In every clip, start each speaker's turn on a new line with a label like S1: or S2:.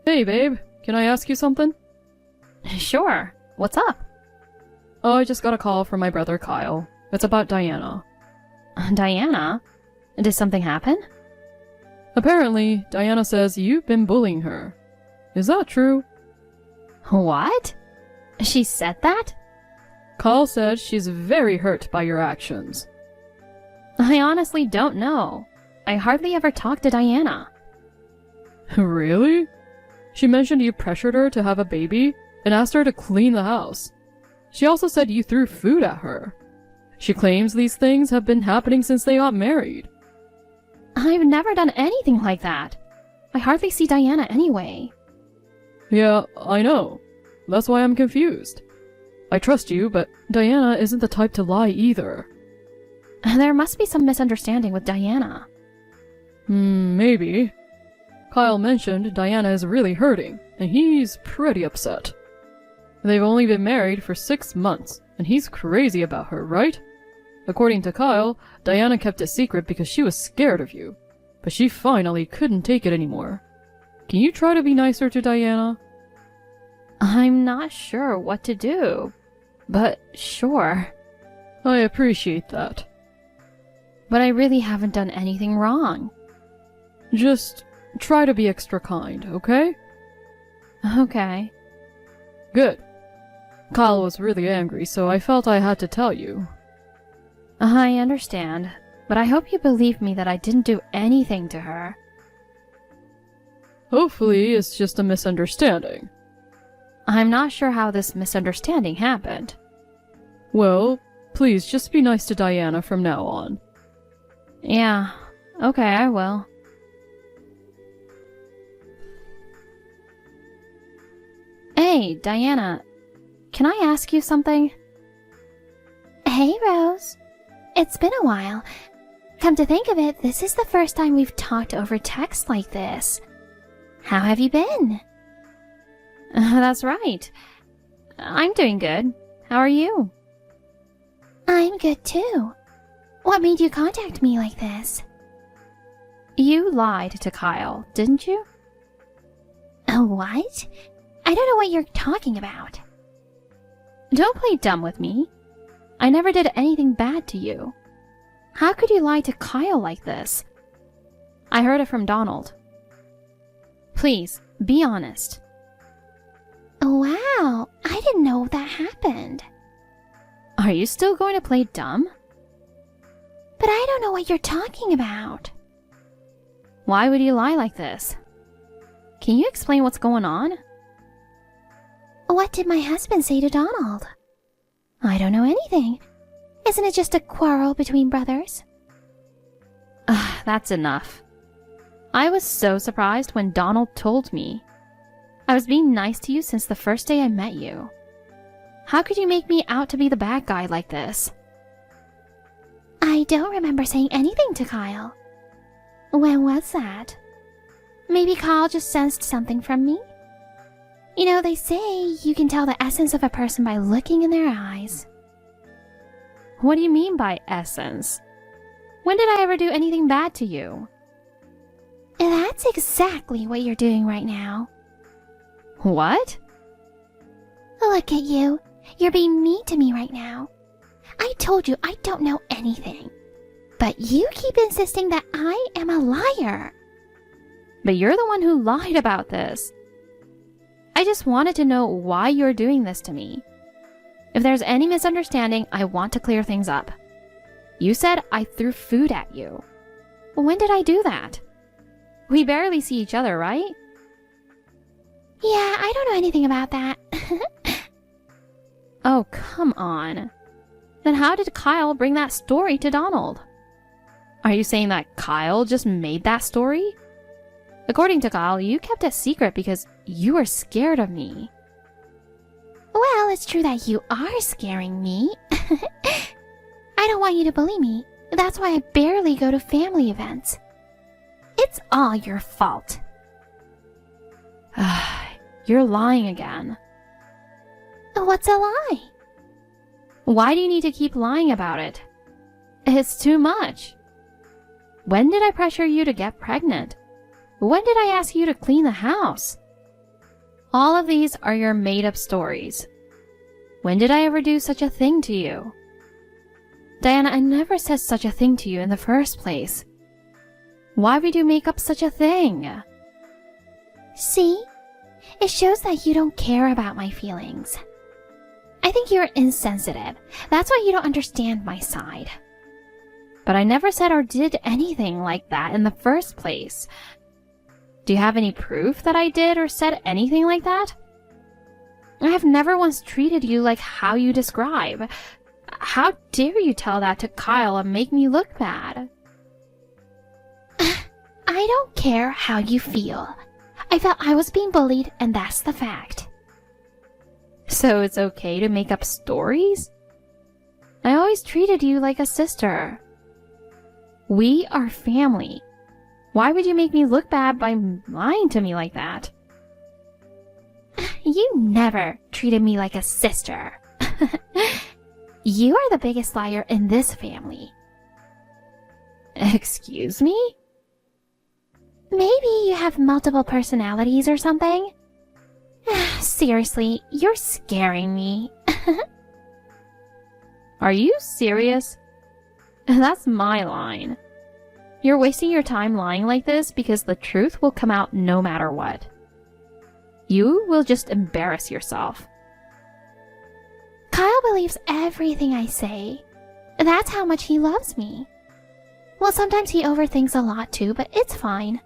S1: Hey babe, can I ask you something?
S2: Sure. What's up?
S1: Oh, I just got a call from my brother Kyle. It's about Diana.
S2: Diana? Did something happen?
S1: Apparently, Diana says you've been bullying her. Is that true?
S2: What? She said that?
S1: Kyle said she's very hurt by your actions.
S2: I honestly don't know. I hardly ever talk to Diana.
S1: Really? She mentioned you pressured her to have a baby and asked her to clean the house. She also said you threw food at her. She claims these things have been happening since they got married.
S2: I've never done anything like that. I hardly see Diana anyway.
S1: Yeah, I know. That's why I'm confused. I trust you, but Diana isn't the type to lie either.
S2: There must be some misunderstanding with Diana.
S1: Maybe. Kyle mentioned Diana is really hurting, and he's pretty upset. They've only been married for 6 months, and he's crazy about her, right? According to Kyle, Diana kept it secret because she was scared of you, but she finally couldn't take it anymore. Can you try to be nicer to Diana?
S2: I'm not sure what to do, but sure.
S1: I appreciate that.
S2: But I really haven't done anything wrong.
S1: Just try to be extra kind, okay?
S2: Okay.
S1: Good. Kyle was really angry, so I felt I had to tell you.
S2: I understand, but I hope you believe me that I didn't do anything to her.
S1: Hopefully, it's just a misunderstanding.
S2: I'm not sure how this misunderstanding happened.
S1: Well, please just be nice to Diana from now on.
S2: Yeah, okay, I will. Hey, Diana, can I ask you something?
S3: Hey, Rose. It's been a while. Come to think of it, this is the first time we've talked over text like this. How have you been?
S2: That's right. I'm doing good. How are you?
S3: I'm good too. What made you contact me like this?
S2: You lied to Kyle, didn't you?
S3: What? I don't know what you're talking about.
S2: Don't play dumb with me. I never did anything bad to you. How could you lie to Kyle like this? I heard it from Donald. Please, be honest.
S3: Wow, I didn't know that happened.
S2: Are you still going to play dumb?
S3: But I don't know what you're talking about.
S2: Why would you lie like this? Can you explain what's going on?
S3: What did my husband say to Donald? I don't know anything. Isn't it just a quarrel between brothers?
S2: That's enough. I was so surprised when Donald told me. I was being nice to you since the first day I met you. How could you make me out to be the bad guy like this?
S3: I don't remember saying anything to Kyle. When was that? Maybe Kyle just sensed something from me? You know, they say you can tell the essence of a person by looking in their eyes.
S2: What do you mean by essence? When did I ever do anything bad to you?
S3: That's exactly what you're doing right now.
S2: What?
S3: Look at you. You're being mean to me right now. I told you I don't know anything. But you keep insisting that I am a liar.
S2: But you're the one who lied about this. I just wanted to know why you're doing this to me. If there's any misunderstanding, I want to clear things up. You said I threw food at you. When did I do that? We barely see each other, right?
S3: Yeah, I don't know anything about that.
S2: Oh, come on. Then how did Kyle bring that story to Donald? Are you saying that Kyle just made that story? According to Kyle, you kept it secret because you were scared of me.
S3: Well, it's true that you are scaring me. I don't want you to bully me. That's why I barely go to family events. It's all your fault.
S2: You're lying again.
S3: What's a lie?
S2: Why do you need to keep lying about it? It's too much. When did I pressure you to get pregnant? When did I ask you to clean the house? All of these are your made-up stories. When did I ever do such a thing to you? Diana, I never said such a thing to you in the first place. Why would you make up such a thing?
S3: See? It shows that you don't care about my feelings. I think you're insensitive. That's why you don't understand my side.
S2: But I never said or did anything like that in the first place. Do you have any proof that I did or said anything like that? I have never once treated you like how you describe. How dare you tell that to Kyle and make me look bad?
S3: I don't care how you feel. I felt I was being bullied, and that's the fact.
S2: So it's okay to make up stories? I always treated you like a sister. We are family. Why would you make me look bad by lying to me like that?
S3: You never treated me like a sister. You are the biggest liar in this family.
S2: Excuse me?
S3: Maybe you have multiple personalities or something? Seriously, you're scaring me.
S2: Are you serious? That's my line. You're wasting your time lying like this because the truth will come out no matter what. You will just embarrass yourself.
S3: Kyle believes everything I say. That's how much he loves me. Well, sometimes he overthinks a lot too, but it's fine.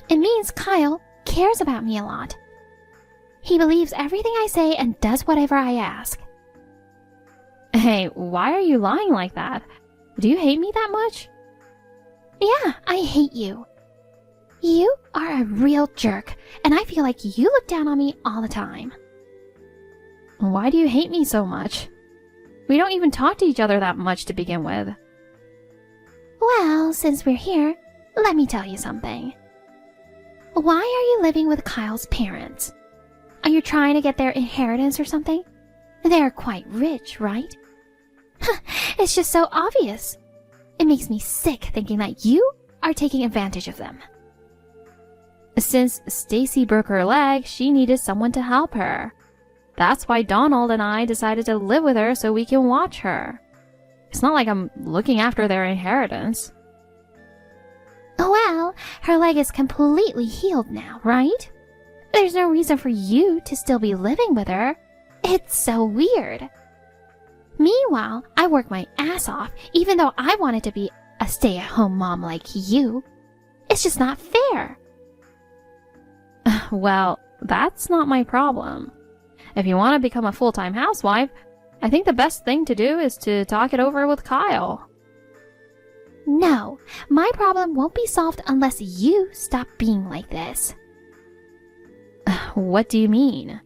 S3: It means Kyle cares about me a lot. He believes everything I say and does whatever I ask.
S2: Hey, why are you lying like that? Do you hate me that much?
S3: Yeah, I hate you. You are a real jerk, and I feel like you look down on me all the time.
S2: Why do you hate me so much? We don't even talk to each other that much to begin with.
S3: Well, since we're here, let me tell you something. Why are you living with Kyle's parents? Are you trying to get their inheritance or something? They're quite rich, right? It's just so obvious. It makes me sick thinking that you are taking advantage of them.
S2: Since Stacy broke her leg, she needed someone to help her. That's why Donald and I decided to live with her so we can watch her. It's not like I'm looking after their inheritance.
S3: Well, her leg is completely healed now, right? There's no reason for you to still be living with her. It's so weird. Meanwhile, I work my ass off even though I wanted to be a stay-at-home mom like you. It's just not fair.
S2: Well, that's not my problem. If you want to become a full-time housewife, I think the best thing to do is to talk it over with Kyle.
S3: No, my problem won't be solved unless you stop being like this.
S2: What do you mean?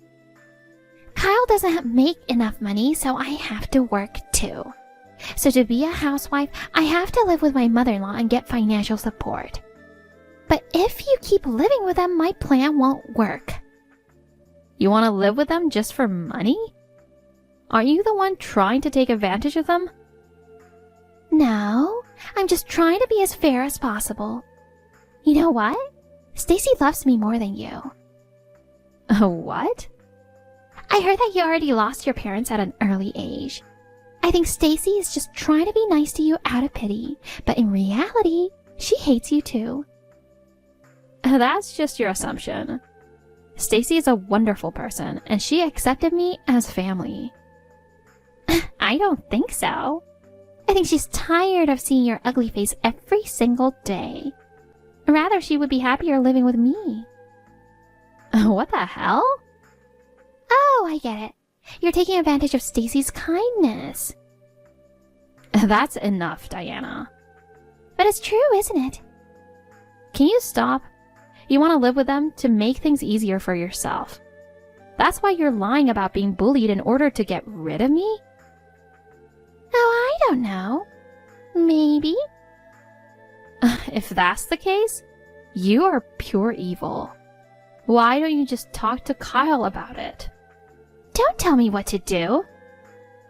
S3: Kyle doesn't make enough money, so I have to work too. So to be a housewife, I have to live with my mother-in-law and get financial support. But if you keep living with them, my plan won't work.
S2: You want to live with them just for money? Aren't you the one trying to take advantage of them?
S3: No, I'm just trying to be as fair as possible. You know what? Stacy loves me more than you.
S2: What?
S3: I heard that you already lost your parents at an early age. I think Stacy is just trying to be nice to you out of pity, but in reality, she hates you too.
S2: That's just your assumption. Stacy is a wonderful person, and she accepted me as family.
S3: I don't think so. I think she's tired of seeing your ugly face every single day. Rather, she would be happier living with me.
S2: What the hell?
S3: Oh, I get it. You're taking advantage of Stacy's kindness.
S2: That's enough, Diana.
S3: But it's true, isn't it?
S2: Can you stop? You want to live with them to make things easier for yourself. That's why you're lying about being bullied in order to get rid of me?
S3: Oh, I don't know. Maybe.
S2: If that's the case, you are pure evil. Why don't you just talk to Kyle about it?
S3: Don't tell me what to do.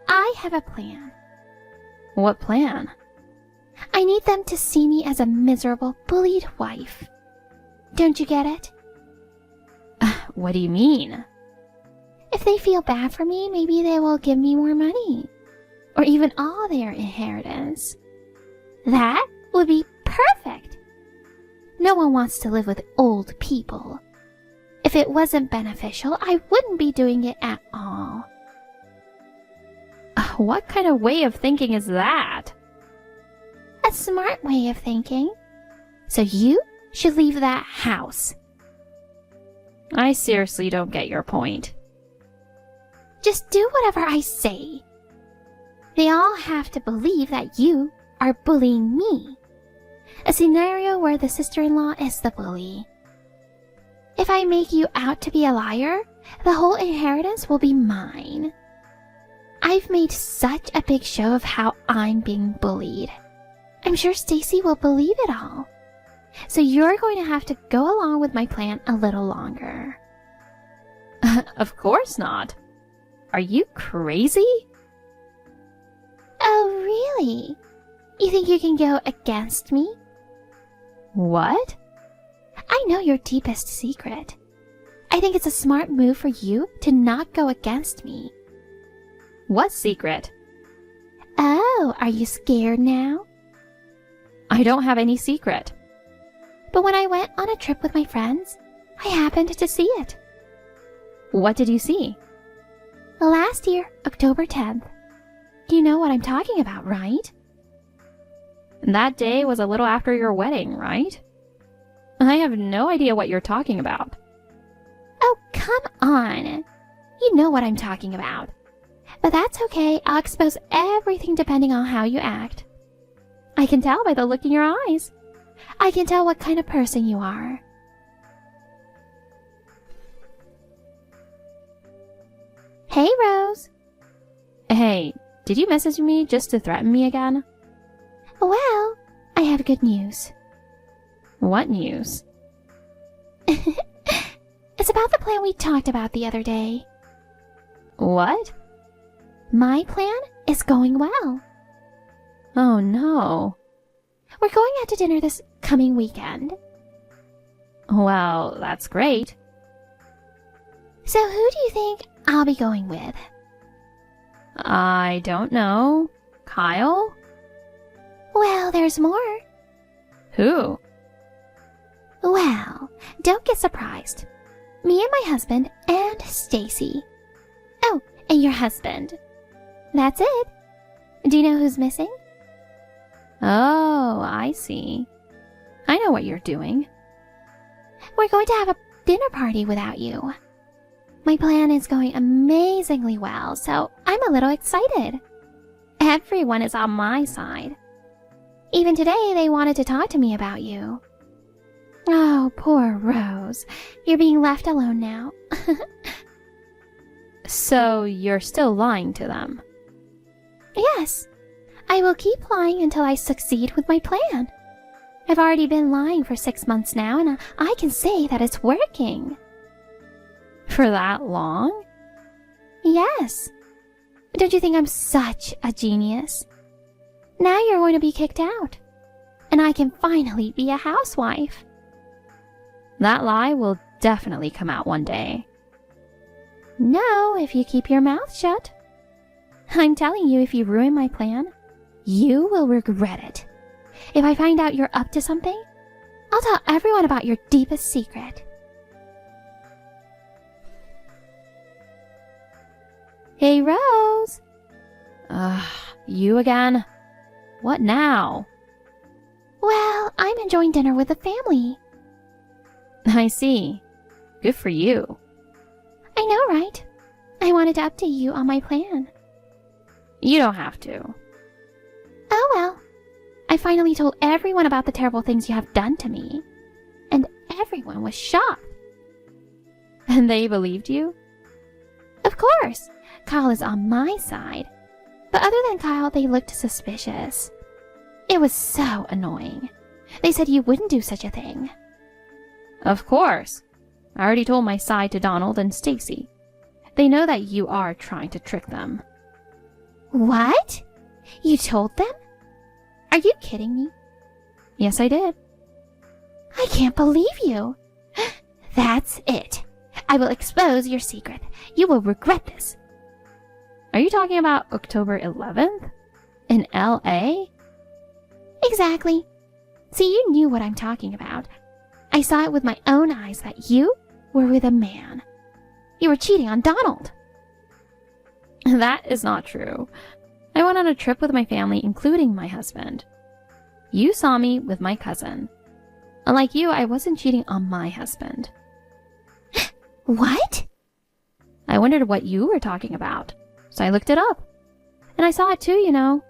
S3: I have a plan.
S2: What plan?
S3: I need them to see me as a miserable, bullied wife. Don't you get it?
S2: What do you mean?
S3: If they feel bad for me, maybe they will give me more money. Or even all their inheritance. That would be perfect. No one wants to live with old people. If it wasn't beneficial, I wouldn't be doing it at all.
S2: What kind of way of thinking is that?
S3: A smart way of thinking. So you should leave that house.
S2: I seriously don't get your point.
S3: Just do whatever I say. They all have to believe that you are bullying me. A scenario where the sister-in-law is the bully. If I make you out to be a liar, the whole inheritance will be mine. I've made such a big show of how I'm being bullied. I'm sure Stacy will believe it all. So you're going to have to go along with my plan a little longer.
S2: Of course not. Are you crazy?
S3: Oh, really? You think you can go against me?
S2: What?
S3: I know your deepest secret. I think it's a smart move for you to not go against me.
S2: What secret?
S3: Oh, are you scared now?
S2: I don't have any secret.
S3: But when I went on a trip with my friends, I happened to see it.
S2: What did you see?
S3: Last year, October 10th. You know what I'm talking about, right?
S2: That day was a little after your wedding, right? I have no idea what you're talking about.
S3: Oh, come on. You know what I'm talking about. But that's okay. I'll expose everything depending on how you act. I can tell by the look in your eyes. I can tell what kind of person you are. Hey, Rose.
S2: Hey, did you message me just to threaten me again?
S3: Well, I have good news.
S2: What news?
S3: It's about the plan we talked about the other day.
S2: What?
S3: My plan is going well.
S2: Oh no.
S3: We're going out to dinner this coming weekend.
S2: Well, that's great.
S3: So who do you think I'll be going with?
S2: I don't know. Kyle?
S3: Well, there's more.
S2: Who?
S3: Well, don't get surprised. Me and my husband and Stacy. Oh, and your husband. That's it. Do you know who's missing?
S2: Oh, I see. I know what you're doing.
S3: We're going to have a dinner party without you. My plan is going amazingly well, so I'm a little excited. Everyone is on my side. Even today, they wanted to talk to me about you. Oh, poor Rose. You're being left alone now.
S2: So you're still lying to them?
S3: Yes. I will keep lying until I succeed with my plan. I've already been lying for 6 months now, and I can say that it's working.
S2: For that long?
S3: Yes. Don't you think I'm such a genius? Now you're going to be kicked out, and I can finally be a housewife.
S2: That lie will definitely come out one day.
S3: No, if you keep your mouth shut. I'm telling you, if you ruin my plan, you will regret it. If I find out you're up to something, I'll tell everyone about your deepest secret. Hey, Rose.
S2: You again? What now?
S3: Well, I'm enjoying dinner with the family.
S2: I see. Good for you.
S3: I know, right? I wanted to update you on my plan.
S2: You don't have to.
S3: Oh well. I finally told everyone about the terrible things you have done to me. And everyone was shocked.
S2: And they believed you?
S3: Of course. Kyle is on my side. But other than Kyle, they looked suspicious. It was so annoying. They said you wouldn't do such a thing.
S2: Of course. I already told my side to Donald and Stacy. They know that you are trying to trick them.
S3: What? You told them? Are you kidding me?
S2: Yes, I did.
S3: I can't believe you. That's it. I will expose your secret. You will regret this.
S2: Are you talking about October 11th? In LA?
S3: Exactly. See, you knew what I'm talking about. I saw it with my own eyes that you were with a man. You were cheating on Donald.
S2: That is not true. I went on a trip with my family, including my husband. You saw me with my cousin. Unlike you, I wasn't cheating on my husband.
S3: What?
S2: I wondered what you were talking about, so I looked it up. And I saw it too, you know.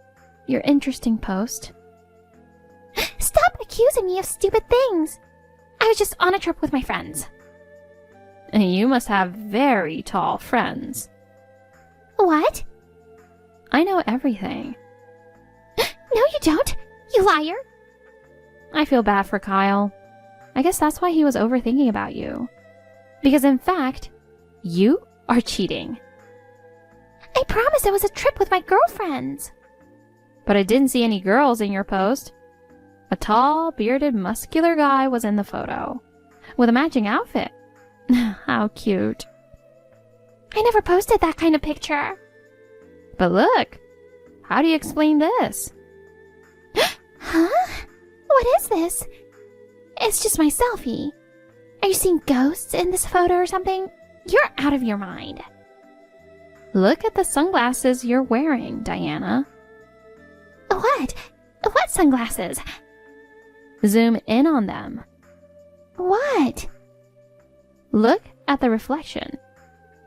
S2: Your interesting post.
S3: Stop accusing me of stupid things. I was just on a trip with my friends.
S2: You must have very tall friends.
S3: What?
S2: I know everything.
S3: No, you don't. You liar.
S2: I feel bad for Kyle. I guess that's why he was overthinking about you. Because in fact, you are cheating.
S3: I promised it was a trip with my girlfriends.
S2: But I didn't see any girls in your post. A tall, bearded, muscular guy was in the photo. With a matching outfit. How cute.
S3: I never posted that kind of picture.
S2: But look, how do you explain this?
S3: Huh? What is this? It's just my selfie. Are you seeing ghosts in this photo or something? You're out of your mind.
S2: Look at the sunglasses you're wearing, Diana.
S3: What? What sunglasses?
S2: Zoom in on them.
S3: What?
S2: Look at the reflection.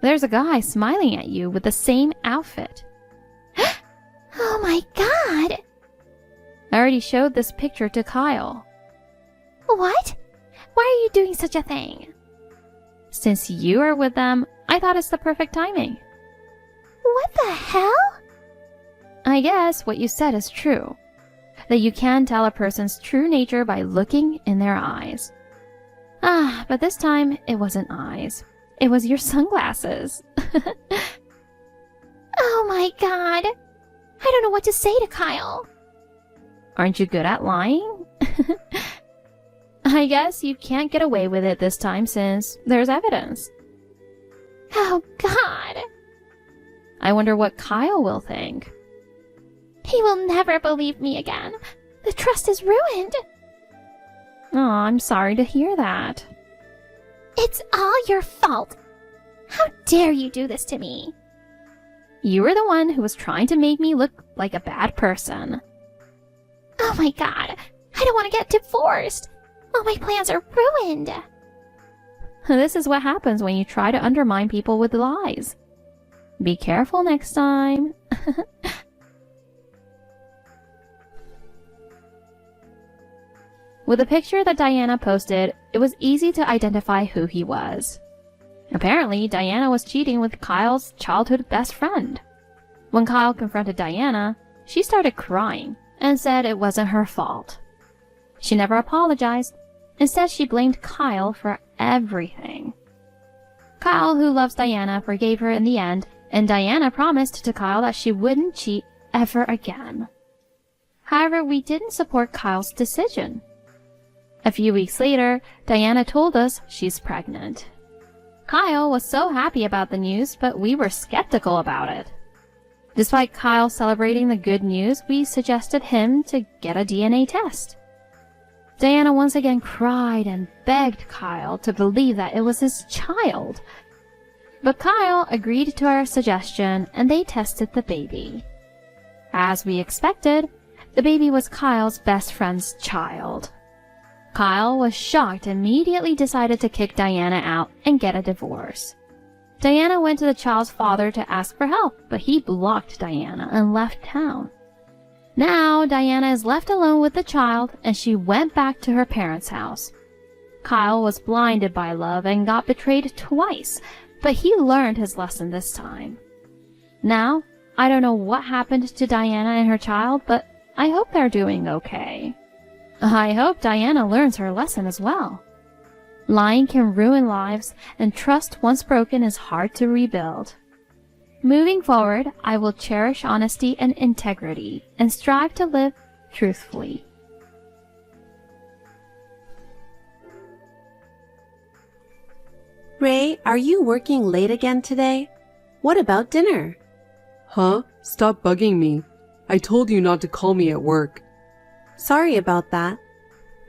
S2: There's a guy smiling at you with the same outfit.
S3: Oh my god!
S2: I already showed this picture to Kyle.
S3: What? Why are you doing such a thing?
S2: Since you are with them, I thought it's the perfect timing.
S3: What the hell?
S2: I guess what you said is true. That you can tell a person's true nature by looking in their eyes. Ah, but this time it wasn't eyes. It was your sunglasses.
S3: Oh my god. I don't know what to say to Kyle.
S2: Aren't you good at lying? I guess you can't get away with it this time since there's evidence.
S3: Oh god.
S2: I wonder what Kyle will think.
S3: He will never believe me again. The trust is ruined.
S2: Oh, I'm sorry to hear that.
S3: It's all your fault. How dare you do this to me?
S2: You were the one who was trying to make me look like a bad person.
S3: Oh my god. I don't want to get divorced. All my plans are ruined.
S2: This is what happens when you try to undermine people with lies. Be careful next time. With the picture that Diana posted, it was easy to identify who he was. Apparently, Diana was cheating with Kyle's childhood best friend. When Kyle confronted Diana, she started crying and said it wasn't her fault. She never apologized. Instead, she blamed Kyle for everything. Kyle, who loves Diana, forgave her in the end, and Diana promised to Kyle that she wouldn't cheat ever again. However, we didn't support Kyle's decision. A few weeks later, Diana told us she's pregnant. Kyle was so happy about the news, but we were skeptical about it. Despite Kyle celebrating the good news, we suggested him to get a DNA test. Diana once again cried and begged Kyle to believe that it was his child. But Kyle agreed to our suggestion and they tested the baby. As we expected, the baby was Kyle's best friend's child. Kyle was shocked and immediately decided to kick Diana out and get a divorce. Diana went to the child's father to ask for help, but he blocked Diana and left town. Now, Diana is left alone with the child and she went back to her parents' house. Kyle was blinded by love and got betrayed twice, but he learned his lesson this time. Now, I don't know what happened to Diana and her child, but I hope they're doing okay. I hope Diana learns her lesson as well. Lying can ruin lives, and trust once broken is hard to rebuild. Moving forward, I will cherish honesty and integrity and strive to live truthfully.
S4: Ray, are you working late again today? What about dinner?
S5: Huh? Stop bugging me. I told you not to call me at work.
S4: Sorry about that.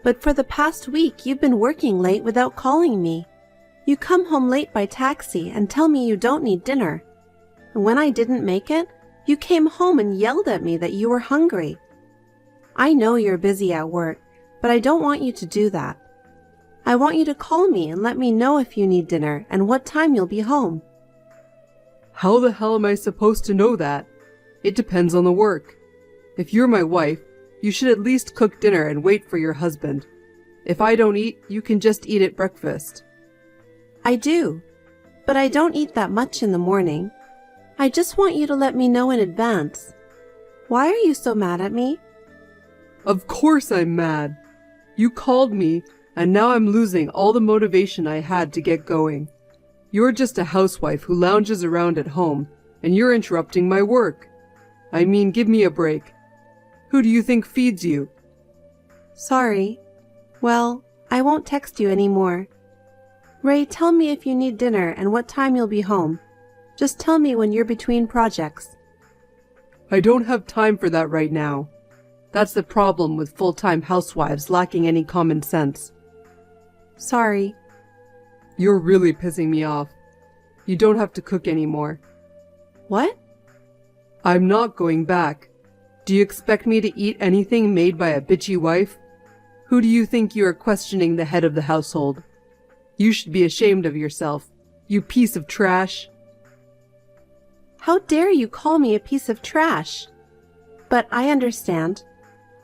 S4: But for the past week, you've been working late without calling me. You come home late by taxi and tell me you don't need dinner. And when I didn't make it, you came home and yelled at me that you were hungry. I know you're busy at work, but I don't want you to do that. I want you to call me and let me know if you need dinner and what time you'll be home.
S5: How the hell am I supposed to know that? It depends on the work. If you're my wife, you should at least cook dinner and wait for your husband. If I don't eat, you can just eat at breakfast.
S4: I do, but I don't eat that much in the morning. I just want you to let me know in advance. Why are you so mad at me?
S5: Of course I'm mad. You called me, and now I'm losing all the motivation I had to get going. You're just a housewife who lounges around at home, and you're interrupting my work. I mean, give me a break. Who do you think feeds you?
S4: Sorry. Well, I won't text you anymore. Ray, tell me if you need dinner and what time you'll be home. Just tell me when you're between projects.
S5: I don't have time for that right now. That's the problem with full-time housewives lacking any common sense.
S4: Sorry.
S5: You're really pissing me off. You don't have to cook anymore.
S4: What?
S5: I'm not going back. Do you expect me to eat anything made by a bitchy wife? Who do you think you are questioning the head of the household? You should be ashamed of yourself, you piece of trash.
S4: How dare you call me a piece of trash? But I understand.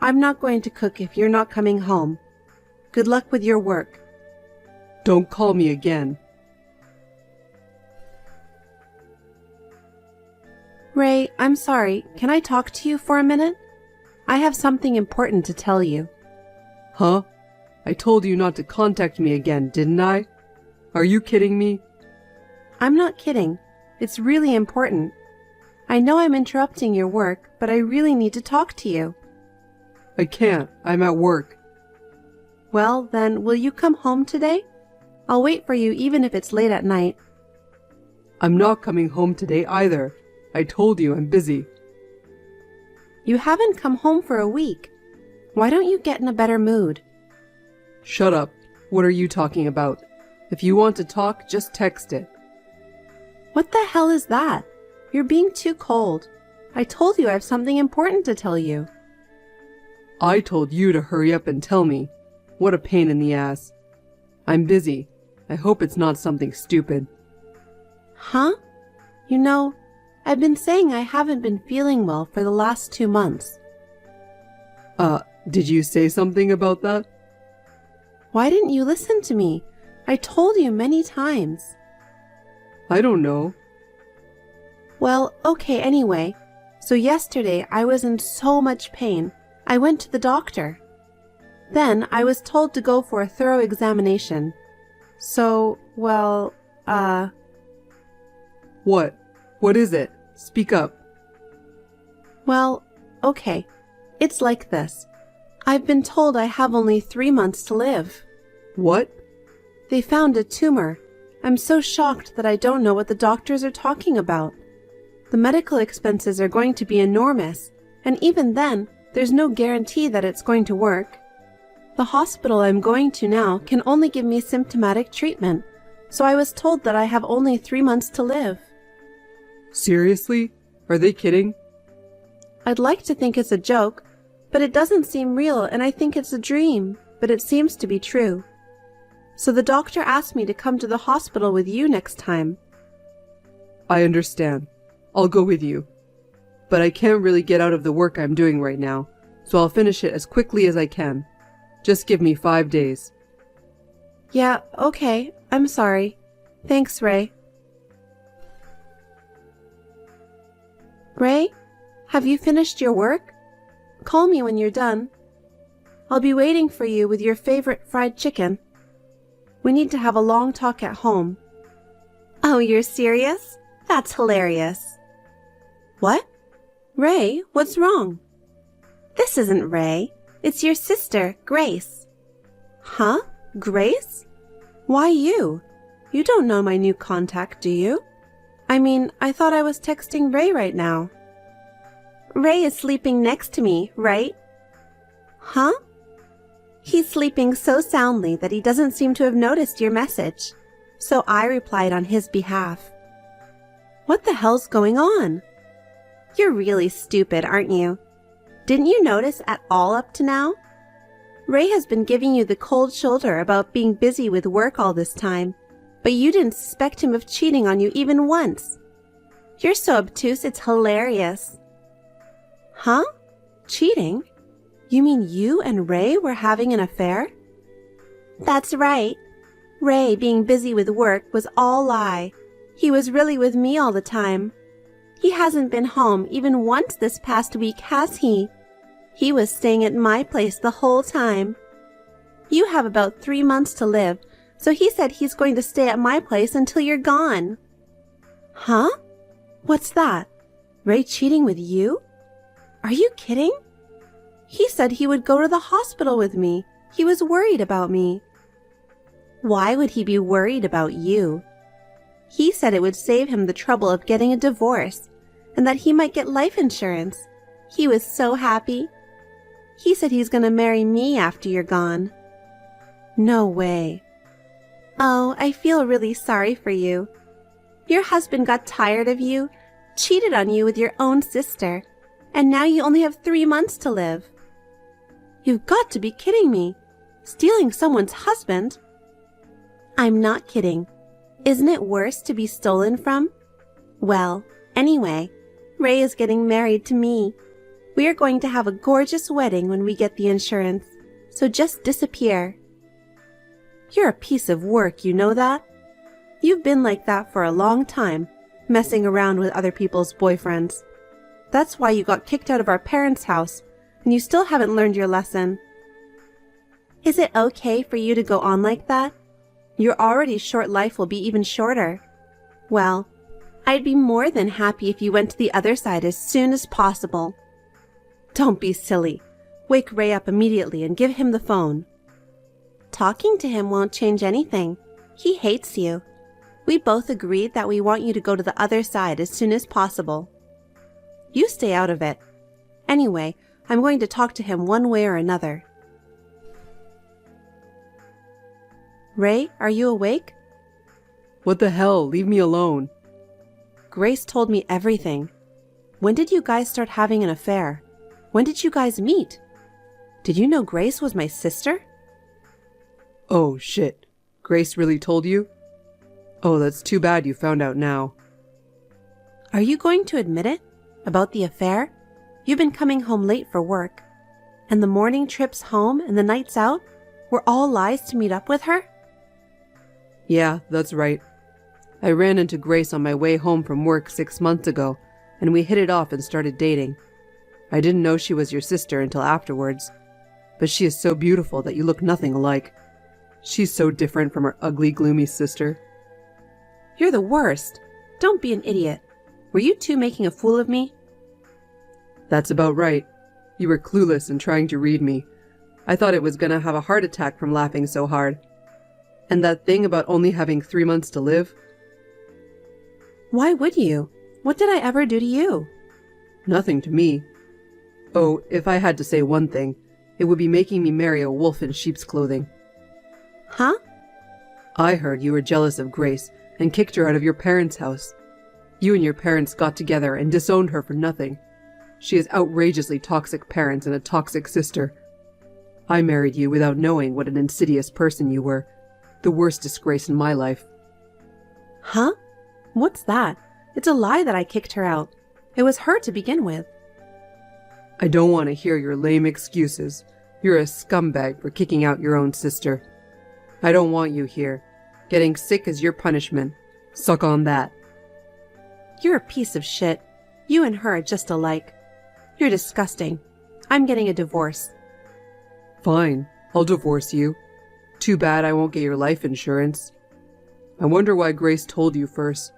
S4: I'm not going to cook if you're not coming home. Good luck with your work.
S5: Don't call me again.
S4: Ray, I'm sorry. Can I talk to you for a minute? I have something important to tell you.
S5: Huh? I told you not to contact me again, didn't I? Are you kidding me?
S4: I'm not kidding. It's really important. I know I'm interrupting your work, but I really need to talk to you.
S5: I can't. I'm at work.
S4: Well, then, will you come home today? I'll wait for you even if it's late at night.
S5: I'm not coming home today either. I told you I'm busy.
S4: You haven't come home for a week. Why don't you get in a better mood?
S5: Shut up. What are you talking about? If you want to talk, just text it.
S4: What the hell is that? You're being too cold. I told you I have something important to tell you.
S5: I told you to hurry up and tell me. What a pain in the ass. I'm busy. I hope it's not something stupid.
S4: Huh? You know, I've been saying I haven't been feeling well for the last 2 months.
S5: Did you say something about that?
S4: Why didn't you listen to me? I told you many times.
S5: I don't know.
S4: Well, okay, anyway. So yesterday I was in so much pain. I went to the doctor. Then I was told to go for a thorough examination. So, well,
S5: What? What is it? Speak up.
S4: well, okay. It's like this. I've been told I have only 3 months to live.
S5: What?
S4: They found a tumor. I'm so shocked that I don't know what the doctors are talking about. The medical expenses are going to be enormous, and even then, there's no guarantee that it's going to work. The hospital I'm going to now can only give me symptomatic treatment, so I was told that I have only 3 months to live.
S5: Seriously? Are they kidding?
S4: I'd like to think it's a joke, but it doesn't seem real, and I think it's a dream, but it seems to be true. So the doctor asked me to come to the hospital with you next time.
S5: I understand. I'll go with you. But I can't really get out of the work I'm doing right now, so I'll finish it as quickly as I can. Just give me 5 days.
S4: Yeah, okay. I'm sorry. Thanks, Ray. Ray, have you finished your work? Call me when you're done. I'll be waiting for you with your favorite fried chicken. We need to have a long talk at home. Oh, you're serious? That's hilarious. What? Ray, what's wrong? This isn't Ray. It's your sister, Grace. Huh? Grace? Why you? You don't know my new contact, do you? I mean, I thought I was texting Ray right now. Ray is sleeping next to me, right? Huh? He's sleeping so soundly that he doesn't seem to have noticed your message. So I replied on his behalf. What the hell's going on? You're really stupid, aren't you? Didn't you notice at all up to now? Ray has been giving you the cold shoulder about being busy with work all this time, but you didn't suspect him of cheating on you even once. You're so obtuse, it's hilarious. Huh? Cheating? You mean you and Ray were having an affair? That's right. Ray being busy with work was all lie. He was really with me all the time. He hasn't been home even once this past week, has he? He was staying at my place the whole time. You have about 3 months to live, so he said he's going to stay at my place until you're gone. Huh? What's that? Ray cheating with you? Are you kidding? He said he would go to the hospital with me. He was worried about me. Why would he be worried about you? He said it would save him the trouble of getting a divorce and that he might get life insurance. He was so happy. He said he's going to marry me after you're gone. No way. Oh, I feel really sorry for you. Your husband got tired of you, cheated on you with your own sister, and now you only have 3 months to live. You've got to be kidding me. Stealing someone's husband? I'm not kidding. Isn't it worse to be stolen from? Well, anyway, Ray is getting married to me. We are going to have a gorgeous wedding when we get the insurance, so just disappear. You're a piece of work, you know that? You've been like that for a long time, messing around with other people's boyfriends. That's why you got kicked out of our parents' house, and you still haven't learned your lesson. Is it okay for you to go on like that? Your already short life will be even shorter. Well, I'd be more than happy if you went to the other side as soon as possible. Don't be silly. Wake Ray up immediately and give him the phone. Talking to him won't change anything. He hates you. We both agreed that we want you to go to the other side as soon as possible. You stay out of it. Anyway, I'm going to talk to him one way or another. Ray, are you awake?
S5: What the hell? Leave me alone.
S4: Grace told me everything. When did you guys start having an affair? When did you guys meet? Did you know Grace was my sister?
S5: Oh, shit. Grace really told you? Oh, that's too bad you found out now.
S4: Are you going to admit it? About the affair? You've been coming home late for work. And the morning trips home and the nights out were all lies to meet up with her?
S5: Yeah, that's right. I ran into Grace on my way home from work 6 months ago, and we hit it off and started dating. I didn't know she was your sister until afterwards, but she is so beautiful that you look nothing alike. She's so different from her ugly, gloomy sister.
S4: You're the worst. Don't be an idiot. Were you two making a fool of me?
S5: That's about right. You were clueless and trying to read me. I thought it was gonna have a heart attack from laughing so hard. And that thing about only having 3 months to live?
S4: Why would you? What did I ever do to you?
S5: Nothing to me. Oh, if I had to say one thing, it would be making me marry a wolf in sheep's clothing.
S4: Huh?
S5: I heard you were jealous of Grace and kicked her out of your parents' house. You and your parents got together and disowned her for nothing. She has outrageously toxic parents and a toxic sister. I married you without knowing what an insidious person you were. The worst disgrace in my life.
S4: Huh? What's that? It's a lie that I kicked her out. It was her to begin with.
S5: I don't want to hear your lame excuses. You're a scumbag for kicking out your own sister. I don't want you here. Getting sick is your punishment. Suck on that.
S4: You're a piece of shit. You and her are just alike. You're disgusting. I'm getting a divorce.
S5: Fine, I'll divorce you. Too bad I won't get your life insurance. I wonder why Grace told you first.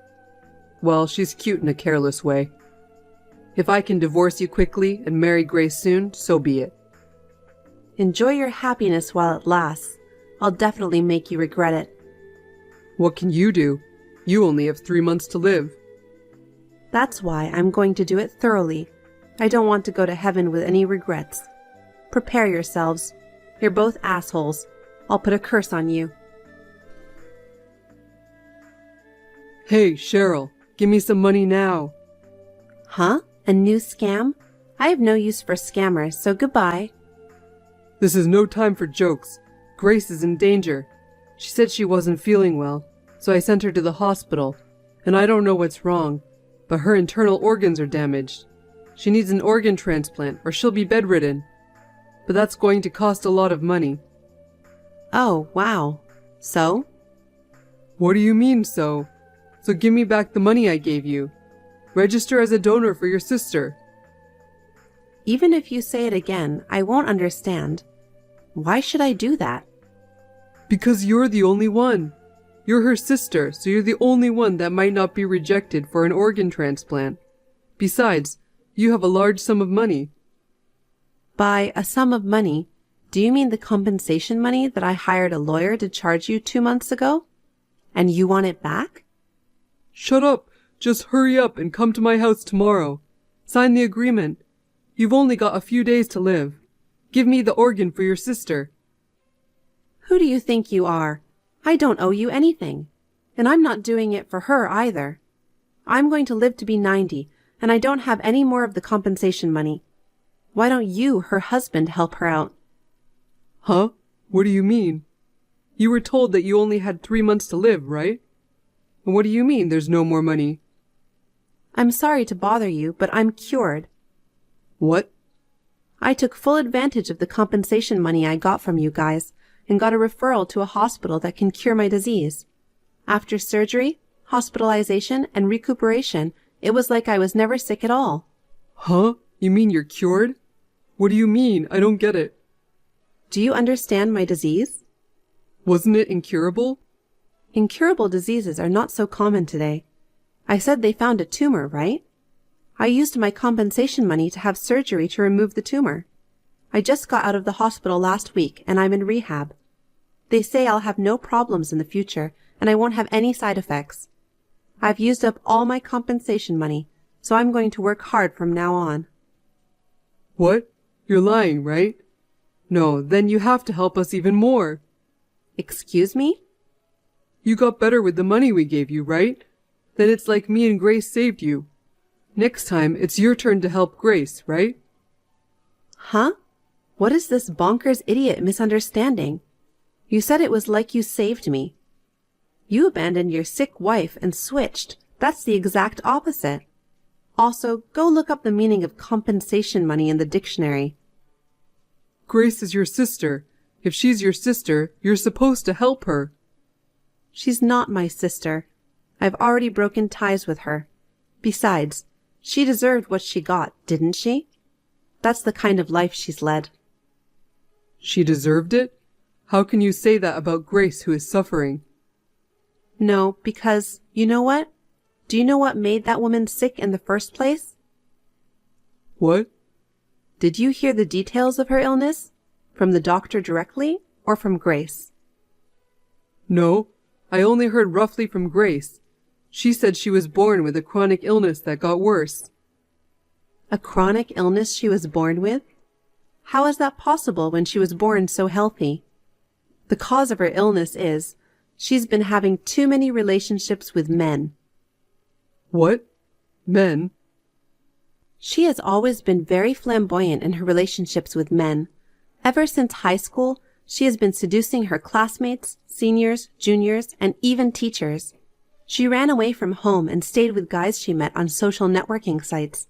S5: Well, she's cute in a careless way. If I can divorce you quickly and marry Grace soon, so be it.
S4: Enjoy your happiness while it lasts. I'll definitely make you regret it.
S5: What can you do? You only have 3 months to live.
S4: That's why I'm going to do it thoroughly. I don't want to go to heaven with any regrets. Prepare yourselves. You're both assholes. I'll put a curse on you.
S5: Hey, Cheryl, give me some money now.
S4: Huh? A new scam? I have no use for scammers, so goodbye.
S5: This is no time for jokes. Grace is in danger. She said she wasn't feeling well, so I sent her to the hospital, and I don't know what's wrong, but her internal organs are damaged. She needs an organ transplant or she'll be bedridden. But that's going to cost a lot of money.
S4: Oh, wow. So?
S5: What do you mean, so? So give me back the money I gave you. Register as a donor for your sister.
S4: Even if you say it again, I won't understand. Why should I do that?
S5: Because you're the only one. You're her sister, so you're the only one that might not be rejected for an organ transplant. Besides, you have a large sum of money.
S4: By a sum of money, do you mean the compensation money that I hired a lawyer to charge you 2 months ago? And you want it back?
S5: Shut up! Just hurry up and come to my house tomorrow. Sign the agreement. You've only got a few days to live. Give me the organ for your sister.
S4: Who do you think you are? I don't owe you anything. And I'm not doing it for her either. I'm going to live to be 90, and I don't have any more of the compensation money. Why don't you, her husband, help her out?
S5: Huh? What do you mean? You were told that you only had 3 months to live, right? And what do you mean there's no more money?
S4: I'm sorry to bother you, but I'm cured.
S5: What?
S4: I took full advantage of the compensation money I got from you guys and got a referral to a hospital that can cure my disease. After surgery, hospitalization, and recuperation, it was like I was never sick at all.
S5: Huh? You mean you're cured? What do you mean? I don't get it.
S4: Do you understand my disease?
S5: Wasn't it incurable?
S4: Incurable diseases are not so common today. I said they found a tumor, right? I used my compensation money to have surgery to remove the tumor. I just got out of the hospital last week and I'm in rehab. They say I'll have no problems in the future and I won't have any side effects. I've used up all my compensation money, so I'm going to work hard from now on.
S5: What? You're lying, right? No, then you have to help us even more.
S4: Excuse me?
S5: You got better with the money we gave you, right? Then it's like me and Grace saved you. Next time, it's your turn to help Grace, right?
S4: Huh? What is this bonkers idiot misunderstanding? You said it was like you saved me. You abandoned your sick wife and switched. That's the exact opposite. Also, go look up the meaning of compensation money in the dictionary.
S5: Grace is your sister. If she's your sister, you're supposed to help her.
S4: She's not my sister. I've already broken ties with her. Besides, she deserved what she got, didn't she? That's the kind of life she's led.
S5: She deserved it? How can you say that about Grace, who is suffering?
S4: No, because, you know what? Do you know what made that woman sick in the first place?
S5: What?
S4: Did you hear the details of her illness? From the doctor directly, or from Grace?
S5: No, I only heard roughly from Grace. She said she was born with a chronic illness that got worse.
S4: A chronic illness she was born with? How is that possible when she was born so healthy? The cause of her illness is she's been having too many relationships with men.
S5: What? Men?
S4: She has always been very flamboyant in her relationships with men. Ever since high school, she has been seducing her classmates, seniors, juniors, and even teachers. She ran away from home and stayed with guys she met on social networking sites.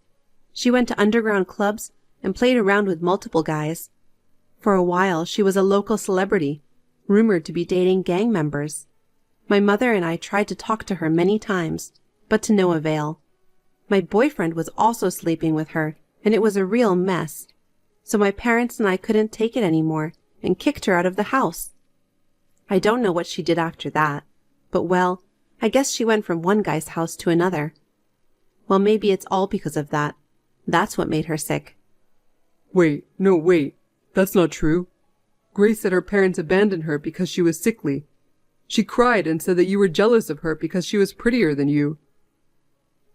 S4: She went to underground clubs and played around with multiple guys. For a while, she was a local celebrity, rumored to be dating gang members. My mother and I tried to talk to her many times, but to no avail. My boyfriend was also sleeping with her, and it was a real mess. So my parents and I couldn't take it anymore and kicked her out of the house. I don't know what she did after that, but well, I guess she went from one guy's house to another. Well, maybe it's all because of that. That's what made her sick.
S5: Wait. That's not true. Grace said her parents abandoned her because she was sickly. She cried and said that you were jealous of her because she was prettier than you.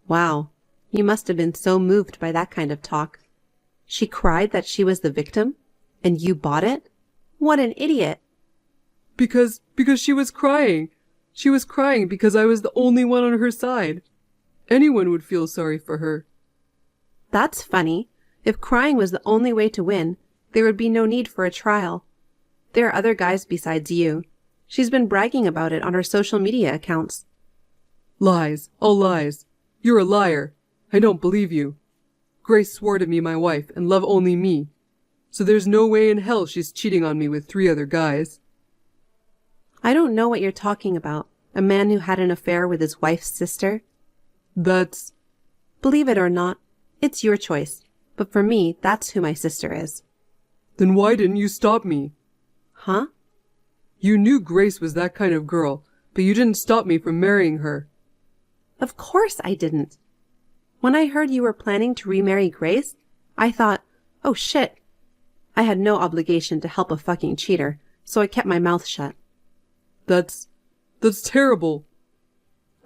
S4: Wow, you must have been so moved by that kind of talk. She cried that she was the victim? And you bought it? What an idiot!
S5: Because she was crying. She was crying because I was the only one on her side. Anyone would feel sorry for her.
S4: That's funny. If crying was the only way to win, there would be no need for a trial. There are other guys besides you. She's been bragging about it on her social media accounts.
S5: Lies. All lies. You're a liar. I don't believe you. Grace swore to be my wife and love only me. So there's no way in hell she's cheating on me with 3 other guys.
S4: I don't know what you're talking about. A man who had an affair with his wife's sister?
S5: That's...
S4: Believe it or not, it's your choice. But for me, that's who my sister is.
S5: Then why didn't you stop me?
S4: Huh?
S5: You knew Grace was that kind of girl, but you didn't stop me from marrying her.
S4: Of course I didn't. When I heard you were planning to remarry Grace, I thought, oh shit. I had no obligation to help a fucking cheater, so I kept my mouth shut.
S5: That's terrible.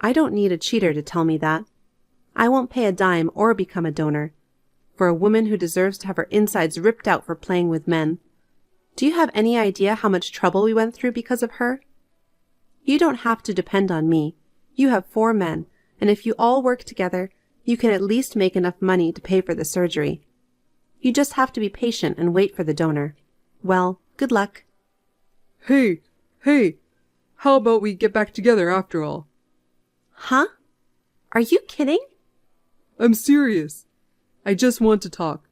S4: I don't need a cheater to tell me that. I won't pay a dime or become a donor for a woman who deserves to have her insides ripped out for playing with men. Do you have any idea how much trouble we went through because of her? You don't have to depend on me. You have 4 men, and if you all work together, you can at least make enough money to pay for the surgery. You just have to be patient and wait for the donor. Well, good luck.
S5: Hey, how about we get back together after all?
S4: Huh? Are you kidding?
S5: I'm serious. I just want to talk.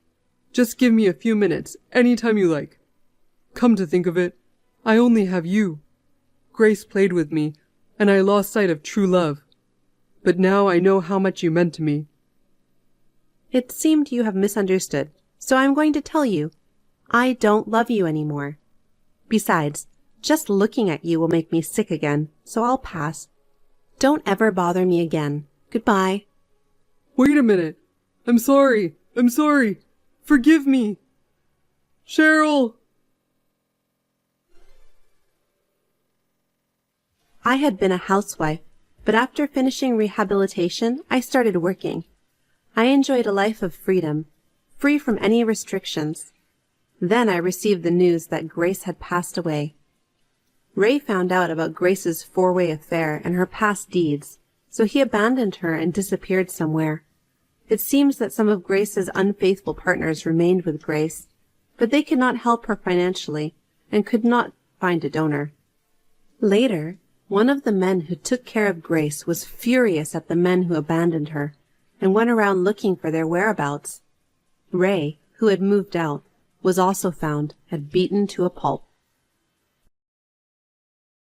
S5: Just give me a few minutes, anytime you like. Come to think of it, I only have you. Grace played with me, and I lost sight of true love. But now I know how much you meant to me.
S4: It seemed you have misunderstood, so I'm going to tell you. I don't love you anymore. Besides, just looking at you will make me sick again, so I'll pass. Don't ever bother me again. Goodbye.
S5: Wait a minute. I'm sorry. Forgive me. Cheryl!
S4: I had been a housewife, but after finishing rehabilitation, I started working. I enjoyed a life of freedom, free from any restrictions. Then I received the news that Grace had passed away. Ray found out about Grace's 4-way affair and her past deeds, so he abandoned her and disappeared somewhere. It seems that some of Grace's unfaithful partners remained with Grace, but they could not help her financially and could not find a donor. Later, one of the men who took care of Grace was furious at the men who abandoned her and went around looking for their whereabouts. Ray, who had moved out, was also found and beaten to a pulp.